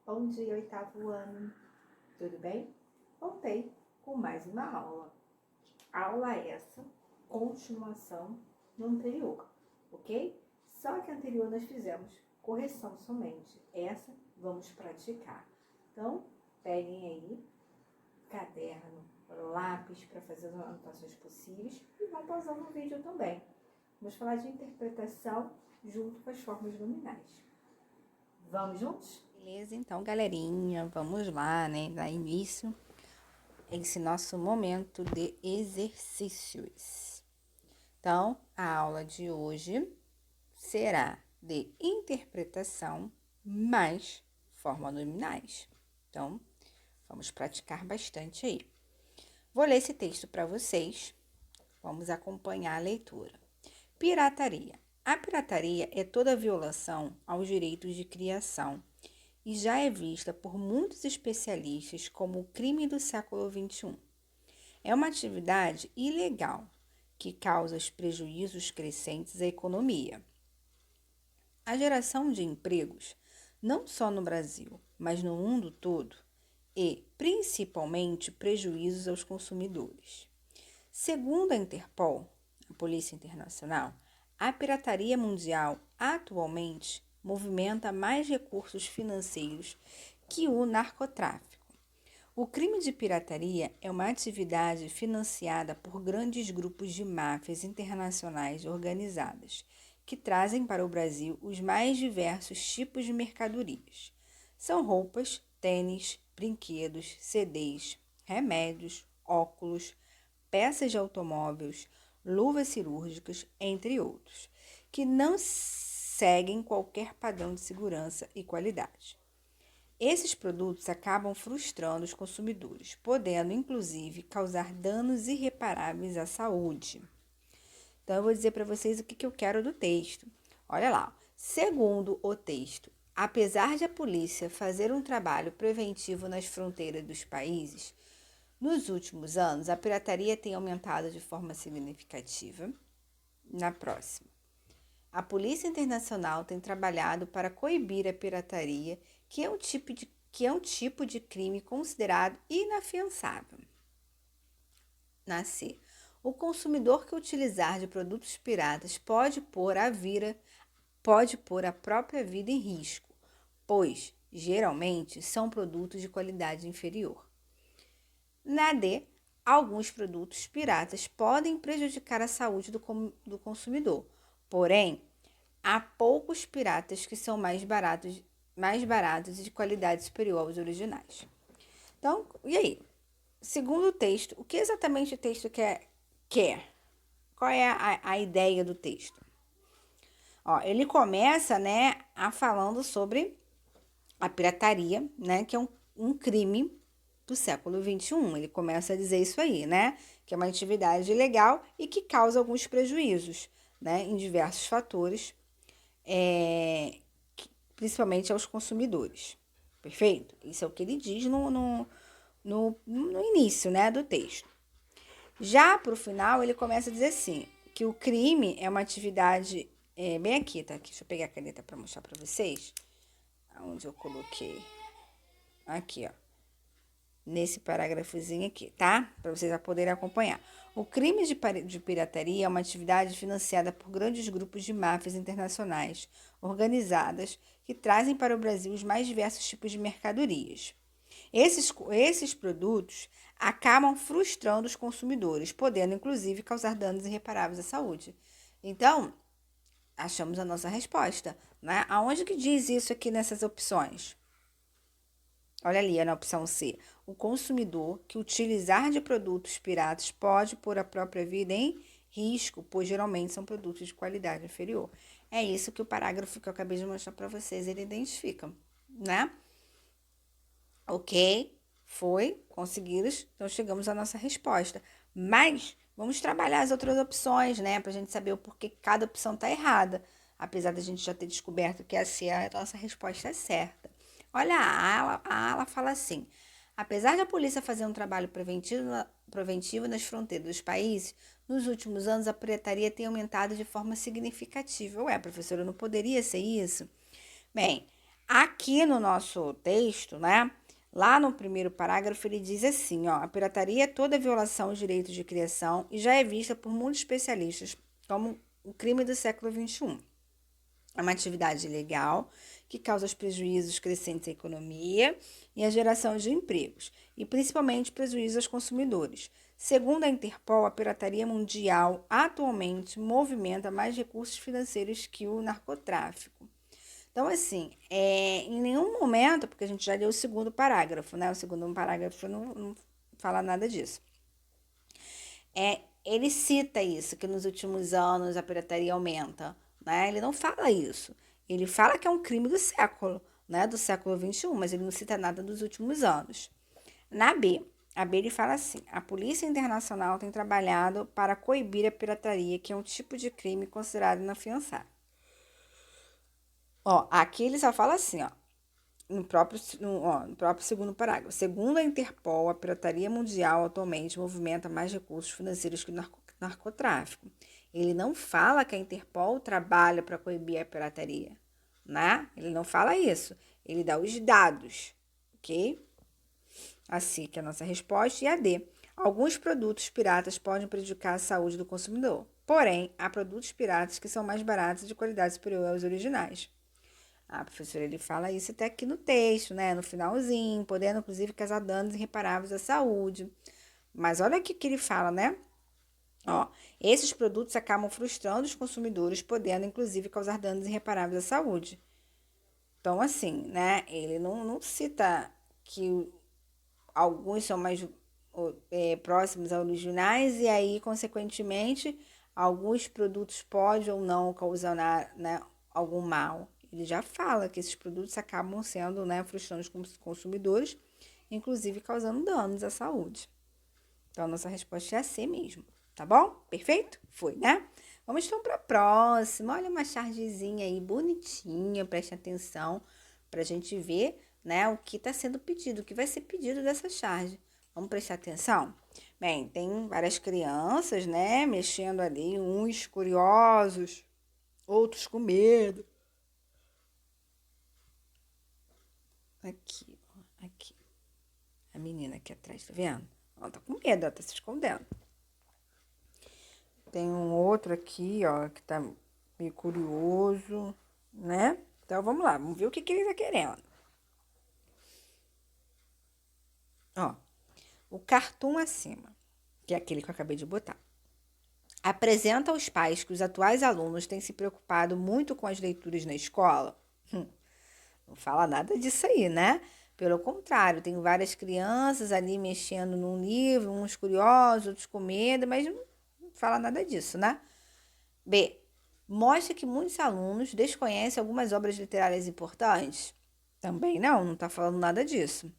Bom dia, oitavo ano. Tudo bem? Voltei com mais uma aula. Aula essa, continuação do anterior, ok? Só que a anterior nós fizemos correção somente. Essa vamos praticar. Então, peguem aí caderno, lápis para fazer as anotações possíveis e vão pausando o vídeo também. Vamos falar de interpretação junto com as formas nominais. Vamos juntos? Beleza, então, galerinha, vamos lá, né? Dar início a esse nosso momento de exercícios. Então, a aula de hoje será de interpretação mais formas nominais. Então, vamos praticar bastante aí. Vou ler esse texto para vocês. Vamos acompanhar a leitura. Pirataria. A pirataria é toda violação aos direitos de criação e já é vista por muitos especialistas como o crime do século XXI. É uma atividade ilegal que causa prejuízos crescentes à economia. A geração de empregos, não só no Brasil, mas no mundo todo, e, principalmente, prejuízos aos consumidores. Segundo a Interpol, a Polícia Internacional, a pirataria mundial atualmente movimenta mais recursos financeiros que o narcotráfico. O crime de pirataria é uma atividade financiada por grandes grupos de máfias internacionais organizadas, que trazem para o Brasil os mais diversos tipos de mercadorias. São roupas, tênis, brinquedos, CDs, remédios, óculos, peças de automóveis, luvas cirúrgicas, entre outros, que não seguem qualquer padrão de segurança e qualidade. Esses produtos acabam frustrando os consumidores, podendo inclusive causar danos irreparáveis à saúde. Então, eu vou dizer para vocês o que eu quero do texto. Olha lá, segundo o texto, apesar de a polícia fazer um trabalho preventivo nas fronteiras dos países, nos últimos anos, a pirataria tem aumentado de forma significativa. Na próxima. A Polícia Internacional tem trabalhado para coibir a pirataria, que é um tipo de crime considerado inafiançável. Na C. O consumidor que utilizar de produtos piratas pode pôr a própria vida em risco, pois, geralmente, são produtos de qualidade inferior. Na D, alguns produtos piratas podem prejudicar a saúde do consumidor, porém, há poucos piratas que são mais baratos e de qualidade superior aos originais. Então, e aí? Segundo o texto, o que exatamente o texto quer? Qual é a ideia do texto? Ó, ele começa, né, falando sobre a pirataria, né, que é um crime do século XXI. Ele começa a dizer isso aí, né? Que é uma atividade ilegal e que causa alguns prejuízos, né? Em diversos fatores, principalmente aos consumidores. Perfeito? Isso é o que ele diz no início, né, do texto. Já para o final, ele começa a dizer assim, que o crime é uma atividade... bem aqui, tá? Deixa eu pegar a caneta para mostrar para vocês. Onde eu coloquei. Aqui, ó. Nesse parágrafozinho aqui, tá? Para vocês poderem acompanhar. O crime de pirataria é uma atividade financiada por grandes grupos de máfias internacionais organizadas que trazem para o Brasil os mais diversos tipos de mercadorias. Esses produtos acabam frustrando os consumidores, podendo inclusive causar danos irreparáveis à saúde. Então, achamos a nossa resposta, né? Aonde que diz isso aqui nessas opções? Olha ali, na opção C. O consumidor que utilizar de produtos piratas pode pôr a própria vida em risco, pois geralmente são produtos de qualidade inferior. É isso que o parágrafo que eu acabei de mostrar para vocês, ele identifica, né? Ok, foi, conseguidos, então chegamos à nossa resposta. Mas vamos trabalhar as outras opções, né? Para a gente saber o porquê cada opção está errada. Apesar da gente já ter descoberto que a C é a nossa resposta certa. Olha, a ala fala assim: apesar da polícia fazer um trabalho preventivo nas fronteiras dos países, nos últimos anos a pirataria tem aumentado de forma significativa. Ué, professora, não poderia ser isso? Bem, Aqui no nosso texto, né? Lá no primeiro parágrafo, ele diz assim, ó, a pirataria é toda violação aos direitos de criação e já é vista por muitos especialistas como o crime do século XXI. É uma atividade ilegal que causa os prejuízos crescentes à economia e à geração de empregos, e principalmente prejuízos aos consumidores. Segundo a Interpol, a pirataria mundial atualmente movimenta mais recursos financeiros que o narcotráfico. Então, assim, em nenhum momento, porque a gente já leu o segundo parágrafo, né? O segundo parágrafo não fala nada disso. Ele cita isso, que nos últimos anos a pirataria aumenta, né? Ele não fala isso. Ele fala que é um crime do século, né? Do século XXI, mas ele não cita nada dos últimos anos. Na B, a B ele fala assim: a Polícia Internacional tem trabalhado para coibir a pirataria, que é um tipo de crime considerado inafiançável. Ó, aqui ele só fala assim, ó, no próprio segundo parágrafo. Segundo a Interpol, a pirataria mundial atualmente movimenta mais recursos financeiros que o narcotráfico. Ele não fala que a Interpol trabalha para coibir a pirataria, né? Ele não fala isso. Ele dá os dados, ok? Assim que é a nossa resposta. E a D. Alguns produtos piratas podem prejudicar a saúde do consumidor. Porém, há produtos piratas que são mais baratos e de qualidade superior aos originais. A professora ele fala isso até aqui no texto, né? No finalzinho, podendo inclusive causar danos irreparáveis à saúde. Mas olha o que ele fala, né? Ó, esses produtos acabam frustrando os consumidores, podendo inclusive causar danos irreparáveis à saúde. Então, assim, né? Ele não cita que alguns são mais próximos aos originais e aí, consequentemente, alguns produtos podem ou não causar, né, algum mal. Ele já fala que esses produtos acabam sendo, né, frustrando os consumidores, inclusive causando danos à saúde. Então, a nossa resposta é a C mesmo, tá bom? Perfeito? Foi, né? Vamos então para a próxima. Olha uma chargezinha aí bonitinha, preste atenção para a gente ver, né, o que está sendo pedido, o que vai ser pedido dessa charge. Vamos prestar atenção? Bem, tem várias crianças, né, mexendo ali, uns curiosos, outros com medo. Aqui, ó, aqui. A menina aqui atrás, tá vendo? Ela tá com medo, ela tá se escondendo. Tem um outro aqui, ó, que tá meio curioso, né? Então, vamos lá, vamos ver o que ele tá querendo. Ó, o cartoon acima, que é aquele que eu acabei de botar, apresenta aos pais que os atuais alunos têm se preocupado muito com as leituras na escola. Não fala nada disso aí, né? Pelo contrário, tem várias crianças ali mexendo num livro, uns curiosos, outros com medo, mas não fala nada disso, né? B. Mostra que muitos alunos desconhecem algumas obras literárias importantes. Também não está falando nada disso.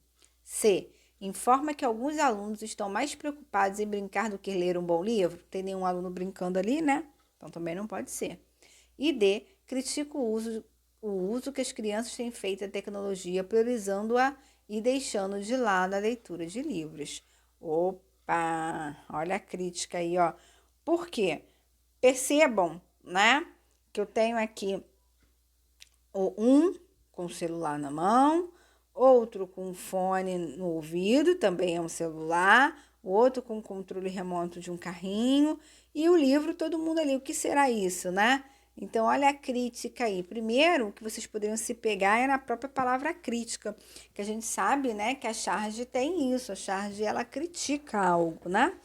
C. Informa que alguns alunos estão mais preocupados em brincar do que ler um bom livro. Tem nenhum aluno brincando ali, né? Então também não pode ser. E D. Critica o uso que as crianças têm feito da tecnologia, priorizando-a e deixando de lado a leitura de livros. Opa! Olha a crítica aí, ó. Por quê? Percebam, né? Que eu tenho aqui um com o celular na mão, outro com fone no ouvido, também é um celular, o outro com controle remoto de um carrinho, e o livro, todo mundo ali. O que será isso, né? Então, olha a crítica aí. Primeiro, o que vocês poderiam se pegar é na própria palavra crítica, que a gente sabe, né, que a charge tem isso, a charge ela critica algo, né?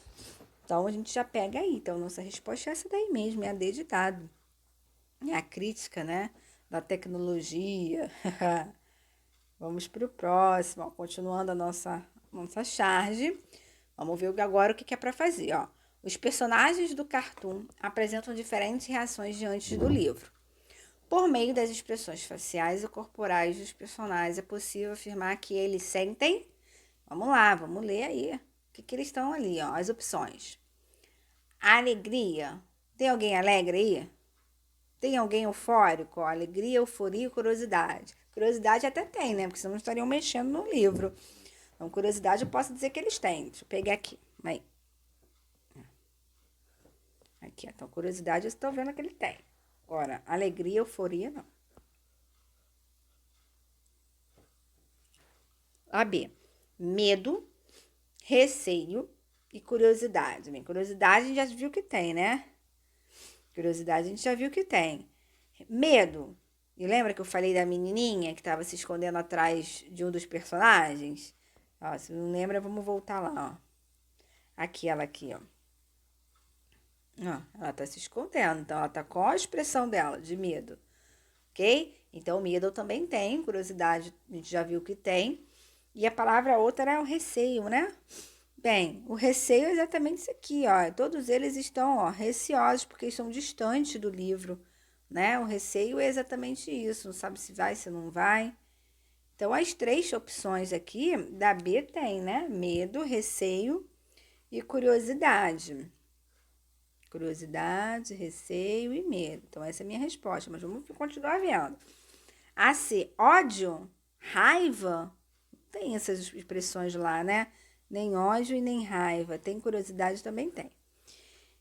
Então, a gente já pega aí. Então, nossa resposta é essa daí mesmo, é a D de dado. É a crítica, né, da tecnologia. Vamos para o próximo, ó, continuando a nossa charge. Vamos ver agora o que é para fazer, ó. Os personagens do cartoon apresentam diferentes reações diante do livro. Por meio das expressões faciais e corporais dos personagens, é possível afirmar que eles sentem. Vamos lá, vamos ler aí. O que eles estão ali, ó, as opções. Alegria. Tem alguém alegre aí? Tem alguém eufórico? Ó, alegria, euforia e curiosidade. Curiosidade até tem, né? Porque senão não estariam mexendo no livro. Então, curiosidade eu posso dizer que eles têm. Deixa eu pegar aqui. Aí. Aqui, então, curiosidade eu estou vendo que ele tem. Agora, alegria, euforia, não. A B. Medo, receio e curiosidade. Bem, curiosidade a gente já viu que tem, né? Curiosidade a gente já viu que tem. Medo. E lembra que eu falei da menininha que estava se escondendo atrás de um dos personagens? Ó, se não lembra, vamos voltar lá, ó. Aquela aqui, ó. Ó, ela tá se escondendo, então ela tá com a expressão dela de medo, ok? Então, medo também tem, curiosidade a gente já viu que tem. E a palavra outra é o receio, né? Bem, o receio é exatamente isso aqui, ó. Todos eles estão, ó, receosos porque estão distantes do livro, né? O receio é exatamente isso, não sabe se vai, se não vai. Então, as 3 opções aqui da B tem, né? Medo, receio e curiosidade. Curiosidade, receio e medo. Então, essa é a minha resposta, mas vamos continuar vendo. A C, ódio, raiva, tem essas expressões lá, né? Nem ódio e nem raiva. Tem curiosidade, também tem.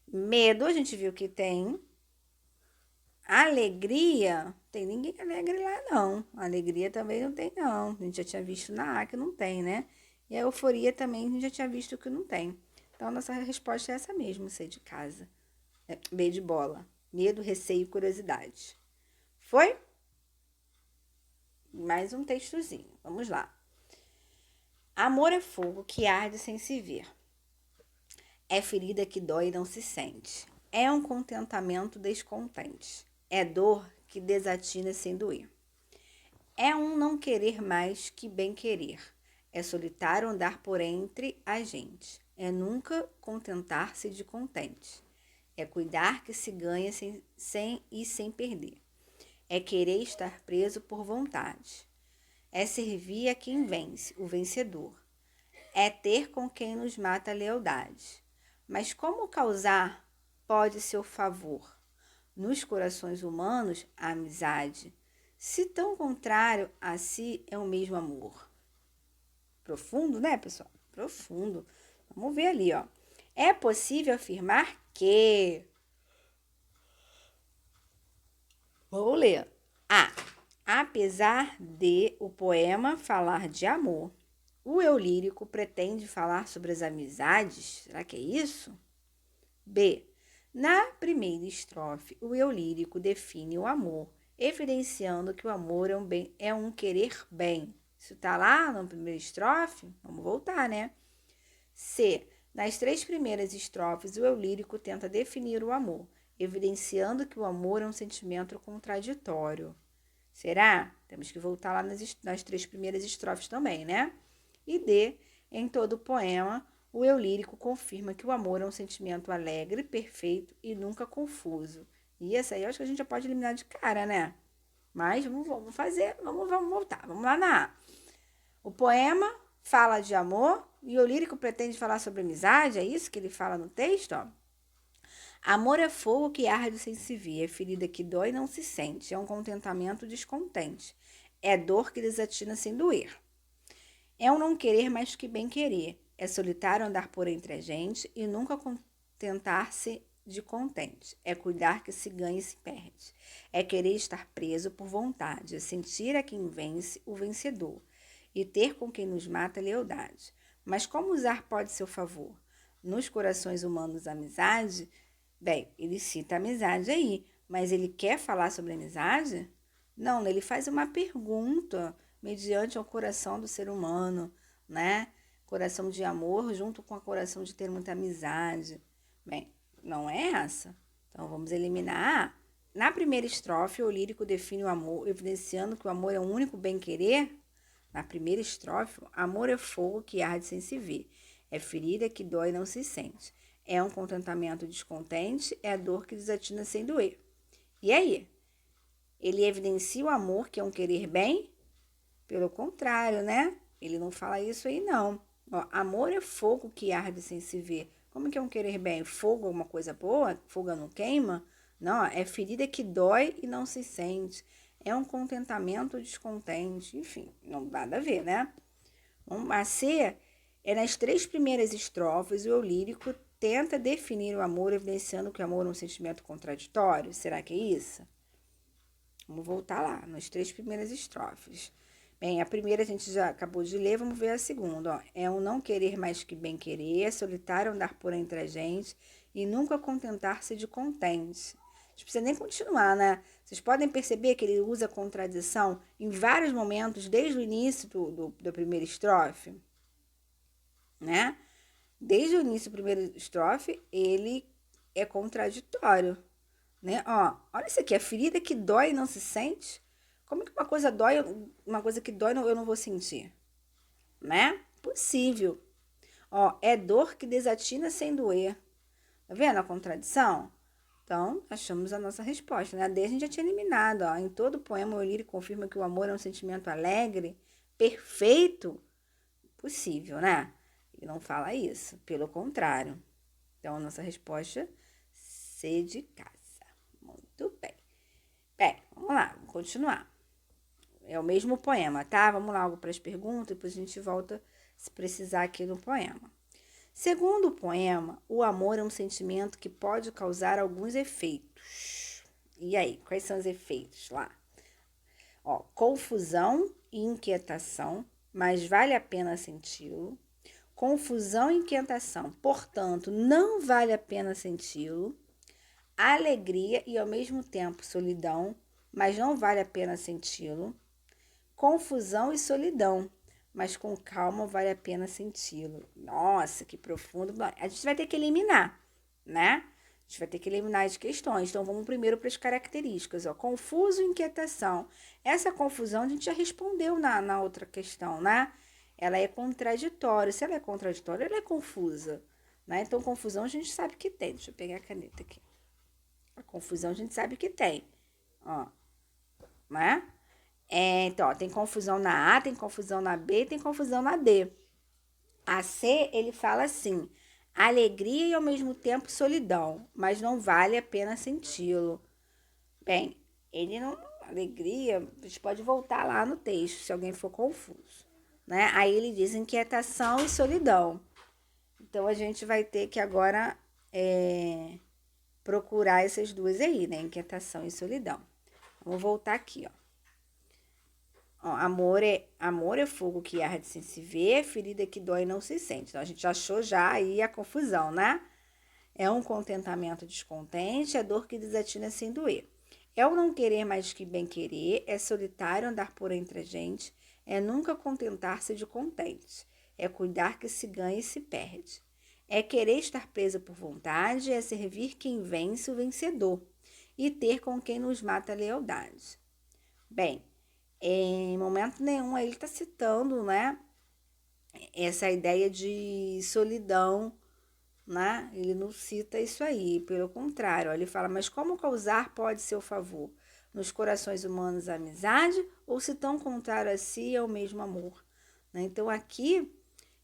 Medo, a gente viu que tem. Alegria, tem ninguém alegre lá, não. Alegria também não tem, não. A gente já tinha visto na A que não tem, né? E a euforia também a gente já tinha visto que não tem. Então, a nossa resposta é essa mesmo, C de casa. B de bola. Medo, receio e curiosidade. Foi? Mais um textozinho. Vamos lá. Amor é fogo que arde sem se ver. É ferida que dói e não se sente. É um contentamento descontente. É dor que desatina sem doer. É um não querer mais que bem querer. É solitário andar por entre a gente. É nunca contentar-se de contente. É cuidar que se ganha sem perder. É querer estar preso por vontade. É servir a quem vence, o vencedor. É ter com quem nos mata a lealdade. Mas como causar pode seu favor? Nos corações humanos, a amizade, se tão contrário a si é o mesmo amor. Profundo, né, pessoal? Profundo. Vamos ver ali, ó. É possível afirmar que... Vou ler. A. Apesar de o poema falar de amor, o eu lírico pretende falar sobre as amizades? Será que é isso? B. Na primeira estrofe, o eu lírico define o amor, evidenciando que o amor é um querer bem. Isso está lá na primeira estrofe? Vamos voltar, né? C. Nas 3 primeiras estrofes, o eu lírico tenta definir o amor, evidenciando que o amor é um sentimento contraditório. Será? Temos que voltar lá nas 3 primeiras estrofes também, né? E D. Em todo o poema, o eu lírico confirma que o amor é um sentimento alegre, perfeito e nunca confuso. E essa aí eu acho que a gente já pode eliminar de cara, né? Mas vamos voltar. Vamos lá na A. O poema fala de amor e o lírico pretende falar sobre amizade, é isso que ele fala no texto, ó. Amor é fogo que arde sem se ver, é ferida que dói e não se sente, é um contentamento descontente, é dor que desatina sem doer. É um não querer mais que bem querer, é solitário andar por entre a gente e nunca contentar-se de contente, é cuidar que se ganha e se perde, é querer estar preso por vontade, é sentir a quem vence o vencedor e ter com quem nos mata lealdade. Mas como usar pode seu favor? Nos corações humanos a amizade... Bem, ele cita a amizade aí, mas ele quer falar sobre amizade? Não, ele faz uma pergunta mediante o coração do ser humano, né? Coração de amor junto com o coração de ter muita amizade. Bem, não é essa. Então, vamos eliminar. Na primeira estrofe, o lírico define o amor, evidenciando que o amor é o único bem-querer. Na primeira estrofe, amor é fogo que arde sem se ver. É ferida que dói e não se sente. É um contentamento descontente, é a dor que desatina sem doer. E aí? Ele evidencia o amor, que é um querer bem? Pelo contrário, né? Ele não fala isso aí, não. Ó, amor é fogo que arde sem se ver. Como que é um querer bem? Fogo é uma coisa boa? Fogo não queima? Não, é ferida que dói e não se sente. É um contentamento descontente. Enfim, não dá nada a ver, né? A C é nas 3 primeiras estrofes, o eu lírico tenta definir o amor, evidenciando que o amor é um sentimento contraditório. Será que é isso? Vamos voltar lá, nas 3 primeiras estrofes. Bem, a primeira a gente já acabou de ler, vamos ver a segunda, ó. É um não querer mais que bem querer, é solitário andar por entre a gente e nunca contentar-se de contente. A gente precisa nem continuar, né? Vocês podem perceber que ele usa contradição em vários momentos, desde o início da primeira estrofe, né? Desde o início da primeira estrofe, ele é contraditório, né? Ó, olha isso aqui, a ferida que dói e não se sente. Como que uma coisa dói, uma coisa que dói eu não vou sentir, né? Possível. Ó, é dor que desatina sem doer. Tá vendo a contradição? Então, achamos a nossa resposta, né? A D a gente já tinha eliminado, ó. Em todo poema, o lírico confirma que o amor é um sentimento alegre, perfeito, possível, né? Ele não fala isso, pelo contrário. Então, a nossa resposta, C de casa. Muito bem. Bem, vamos lá, vamos continuar. É o mesmo poema, tá? Vamos lá para as perguntas, depois a gente volta se precisar aqui no poema. Segundo o poema, o amor é um sentimento que pode causar alguns efeitos. E aí, quais são os efeitos lá? Ó, confusão e inquietação, mas vale a pena senti-lo. Confusão e inquietação, portanto, não vale a pena senti-lo. Alegria e ao mesmo tempo solidão, mas não vale a pena senti-lo. Confusão e solidão, mas com calma vale a pena senti-lo. Nossa, que profundo. A gente vai ter que eliminar, né? A gente vai ter que eliminar as questões. Então, vamos primeiro para as características. Ó. Confuso e inquietação. Essa confusão a gente já respondeu na outra questão, né? Ela é contraditória. Se ela é contraditória, ela é confusa. Né? Então, confusão a gente sabe que tem. Deixa eu pegar a caneta aqui. A confusão a gente sabe que tem. Ó, né? Então, ó, tem confusão na A, tem confusão na B, tem confusão na D. A C, ele fala assim, alegria e ao mesmo tempo solidão, mas não vale a pena senti-lo. Bem, ele não... Alegria, a gente pode voltar lá no texto, se alguém for confuso. Né? Aí ele diz inquietação e solidão. Então, a gente vai ter que agora procurar essas duas aí, né? Inquietação e solidão. Vamos voltar aqui, ó. Ó, amor é fogo que arde sem se ver, ferida que dói e não se sente. Então, a gente achou já aí a confusão, né? É um contentamento descontente, é dor que desatina sem doer. É o não querer mais que bem querer, é solitário andar por entre a gente, é nunca contentar-se de contente, é cuidar que se ganha e se perde. É querer estar presa por vontade, é servir quem vence o vencedor, e ter com quem nos mata a lealdade. Bem, em momento nenhum ele está citando, né, essa ideia de solidão, né? Ele não cita isso aí, pelo contrário, ó, ele fala, mas como causar pode seu favor? Nos corações humanos a amizade, ou se tão contrário a si é o mesmo amor? Né? Então aqui,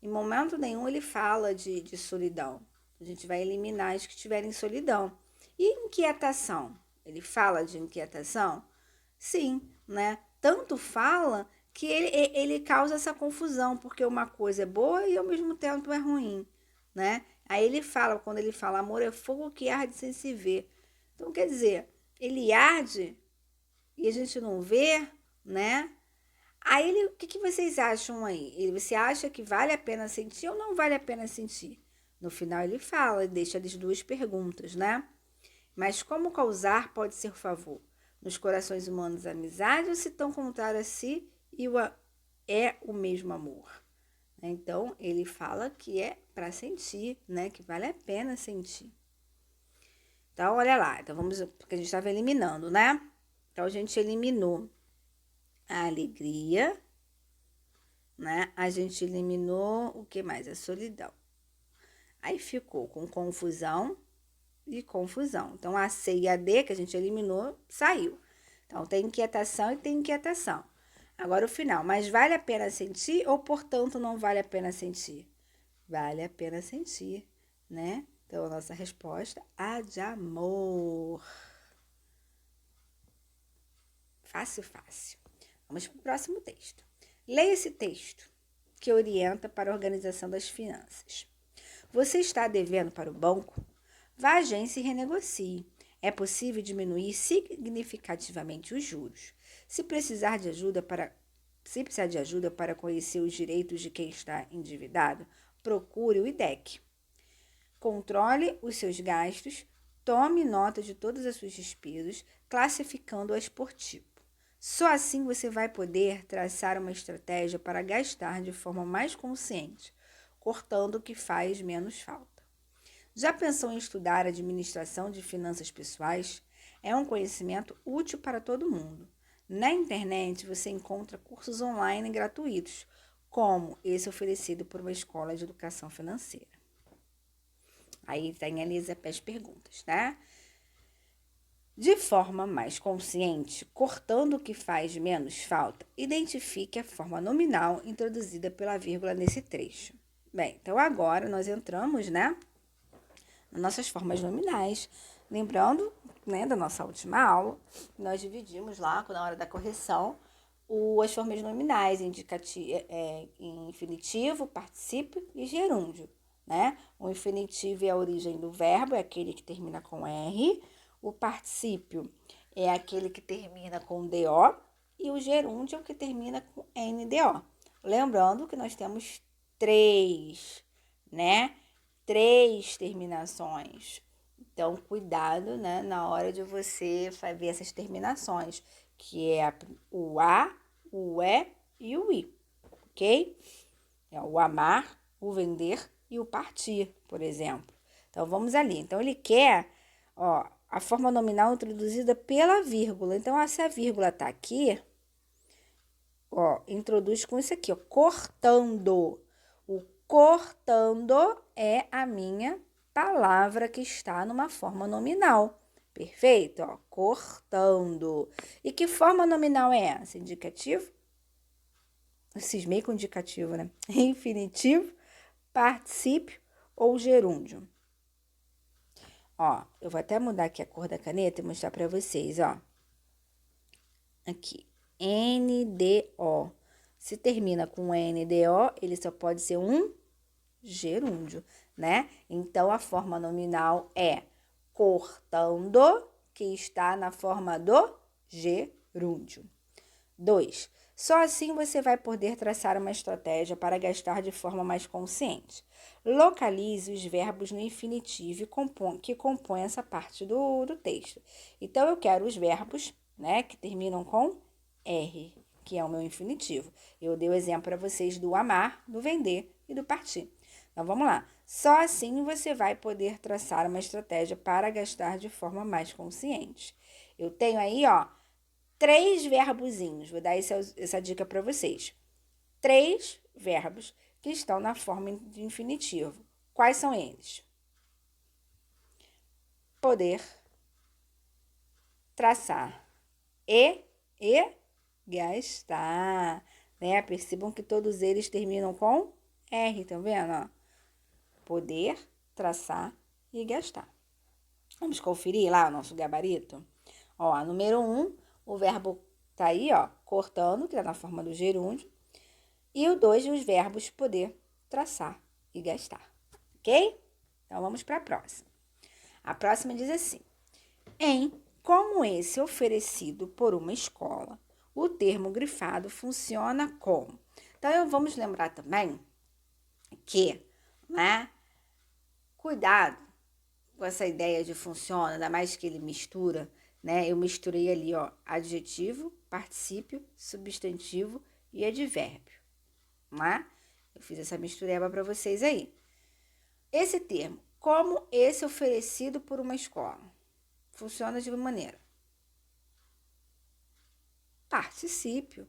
em momento nenhum ele fala de solidão. A gente vai eliminar as que tiverem solidão. E inquietação? Ele fala de inquietação? Sim, né? Tanto fala que ele causa essa confusão, porque uma coisa é boa e ao mesmo tempo é ruim, né? Aí ele fala, quando ele fala, amor é fogo que arde sem se ver. Então, quer dizer, ele arde e a gente não vê, né? Aí ele, o que vocês acham aí? Você acha que vale a pena sentir ou não vale a pena sentir? No final ele fala, deixa as duas perguntas, né? Mas como causar pode ser favor? Nos corações humanos a amizade ou se tão contrário a si é o mesmo amor? Então, ele fala que é para sentir, né? Que vale a pena sentir. Então, olha lá. Então, vamos... Porque a gente estava eliminando, né? Então, a gente eliminou a alegria, né? A gente eliminou o que mais? A solidão. Aí, ficou com confusão e confusão. Então, a C e a D, que a gente eliminou, saiu. Então, tem inquietação e tem inquietação. Agora, o final. Mas vale a pena sentir ou, portanto, não vale a pena sentir? Vale a pena sentir, né? Então, a nossa resposta, a de amor. Fácil, fácil. Vamos para o próximo texto. Leia esse texto, que orienta para a organização das finanças. Você está devendo para o banco? Vá à agência e renegocie. É possível diminuir significativamente os juros. Se precisar de ajuda para Se precisar de ajuda para conhecer os direitos de quem está endividado, procure o IDEC. Controle os seus gastos, tome nota de todas as suas despesas, classificando-as por tipo. Só assim você vai poder traçar uma estratégia para gastar de forma mais consciente, cortando o que faz menos falta. Já pensou em estudar administração de finanças pessoais? É um conhecimento útil para todo mundo. Na internet você encontra cursos online gratuitos, como esse oferecido por uma escola de educação financeira. Aí tem ali as perguntas, tá? De forma mais consciente, cortando o que faz menos falta, identifique a forma nominal introduzida pela vírgula nesse trecho. Bem, então agora nós entramos, né, nas nossas formas nominais. Lembrando, né, da nossa última aula, nós dividimos lá, na hora da correção, as formas nominais, infinitivo, particípio e gerúndio, né? O infinitivo é a origem do verbo, é aquele que termina com R. O particípio é aquele que termina com DO e o gerúndio é o que termina com NDO. Lembrando que nós temos 3, né? 3 terminações. Então, cuidado, né, na hora de você ver essas terminações, que é o A, o E e o I, ok? É o amar, o vender e o partir, por exemplo. Então, vamos ali. Então, ele quer, ó, a forma nominal introduzida pela vírgula. Então, se a vírgula tá aqui, ó, introduz com isso aqui, ó, cortando. O cortando é a minha palavra que está numa forma nominal. Perfeito? Ó, cortando. E que forma nominal é essa? Indicativo? Eu cismei com indicativo, né? Infinitivo, particípio ou gerúndio. Ó, eu vou até mudar aqui a cor da caneta e mostrar para vocês, ó. Aqui, NDO. Se termina com NDO, ele só pode ser um gerúndio, né? Então, a forma nominal é cortando, que está na forma do gerúndio. 2. Só assim você vai poder traçar uma estratégia para gastar de forma mais consciente. Localize os verbos no infinitivo que compõem essa parte do texto. Então, eu quero os verbos, né, que terminam com R, que é o meu infinitivo. Eu dei o exemplo para vocês do amar, do vender e do partir. Então, vamos lá. Só assim você vai poder traçar uma estratégia para gastar de forma mais consciente. Eu tenho aí, ó, 3 verbozinhos. Vou dar essa dica para vocês. 3 verbos que estão na forma de infinitivo. Quais são eles? Poder, traçar e gastar, né? Percebam que todos eles terminam com R, tá vendo? Ó? Poder, traçar e gastar. Vamos conferir lá o nosso gabarito? Ó, número 1, o verbo tá aí, ó, cortando, que tá na forma do gerúndio. E o 2, os verbos poder, traçar e gastar. Ok? Então, vamos para a próxima. A próxima diz assim: em como esse oferecido por uma escola, o termo grifado funciona como? Então, vamos lembrar também que, né, cuidado com essa ideia de funciona, ainda mais que ele mistura, né? Eu misturei ali, ó, adjetivo, particípio, substantivo e advérbio, né? Eu fiz essa mistureba para vocês aí. Esse termo, como esse oferecido por uma escola, funciona de uma maneira. Particípio.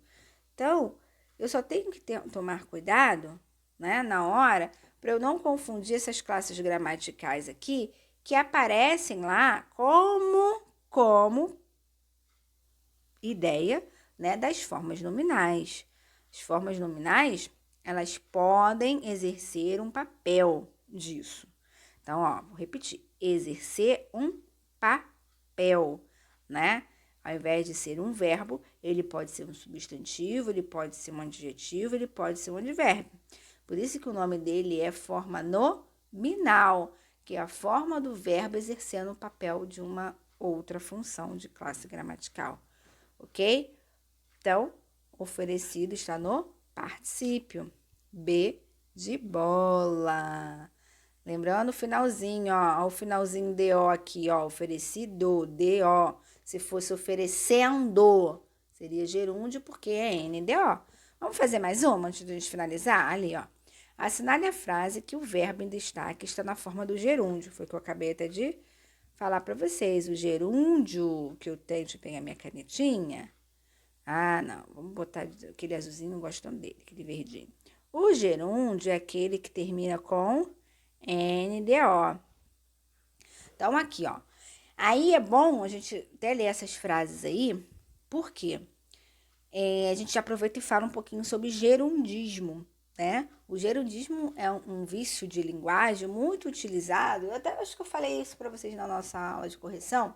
Então, eu só tenho que tomar cuidado, né, na hora, para eu não confundir essas classes gramaticais aqui, que aparecem lá como ideia, né, das formas nominais. As formas nominais, elas podem exercer um papel disso. Então, ó, vou repetir. Exercer um papel, né? Ao invés de ser um verbo, ele pode ser um substantivo, ele pode ser um adjetivo, ele pode ser um advérbio. Por isso que o nome dele é forma nominal, que é a forma do verbo exercendo o papel de uma outra função de classe gramatical, ok? Então, oferecido está no particípio. B de bola. Lembrando o finalzinho, ó, o finalzinho DO aqui, ó, oferecido, DO. Se fosse oferecendo, seria gerúndio porque é NDO. Vamos fazer mais uma antes de a gente finalizar? Ali, ó. Assinale a frase que o verbo em destaque está na forma do gerúndio. Foi o que eu acabei até de falar para vocês. O gerúndio que eu tenho, deixa eu pegar minha canetinha. Ah, não, vamos botar aquele azulzinho, não gosto tanto dele, aquele verdinho. O gerúndio é aquele que termina com NDO. Então, aqui, ó. Aí é bom a gente até ler essas frases aí, porque a gente aproveita e fala um pouquinho sobre gerundismo, né? O gerundismo é um vício de linguagem muito utilizado, eu até acho que eu falei isso para vocês na nossa aula de correção,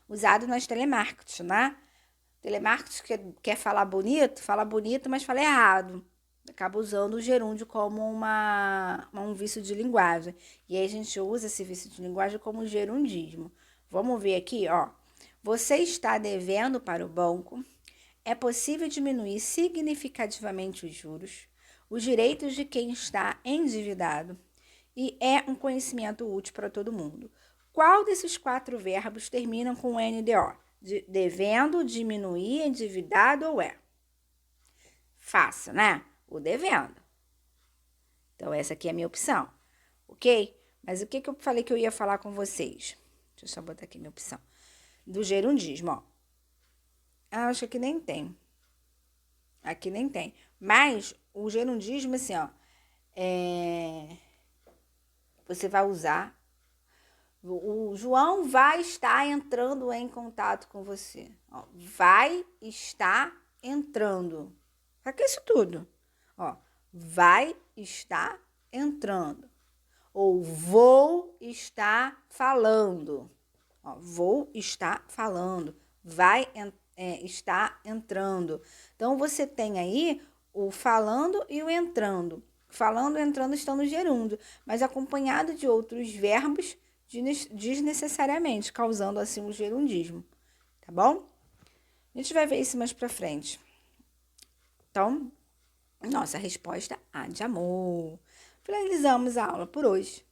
usado nas telemarketing, né? Telemarketing quer falar bonito, fala bonito, mas fala errado. Acaba usando o gerúndio como um vício de linguagem. E aí a gente usa esse vício de linguagem como gerundismo. Vamos ver aqui, ó. Você está devendo para o banco. É possível diminuir significativamente os juros, os direitos de quem está endividado. E é um conhecimento útil para todo mundo. Qual desses 4 verbos terminam com NDO? Devendo, diminuir, endividado ou é? Fácil, né? O devendo. Então, essa aqui é a minha opção, ok? Mas o que eu falei que eu ia falar com vocês? Deixa eu só botar aqui minha opção. Do gerundismo, ó. Acho que nem tem. Aqui nem tem. Mas o gerundismo, assim, ó. Você vai usar. O João vai estar entrando em contato com você. Ó, vai estar entrando. Pra que isso tudo? Ó, vai estar entrando. Ou vou estar falando. Ó, vou estar falando. Vai estar entrando. Então, você tem aí o falando e o entrando. Falando e entrando estão no gerúndio, mas acompanhado de outros verbos desnecessariamente, causando assim um gerundismo. Tá bom? A gente vai ver isso mais pra frente. Então, nossa resposta A de amor. Finalizamos a aula por hoje.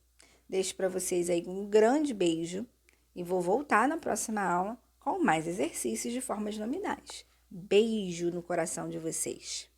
Deixo para vocês aí um grande beijo e vou voltar na próxima aula com mais exercícios de formas nominais. Beijo no coração de vocês.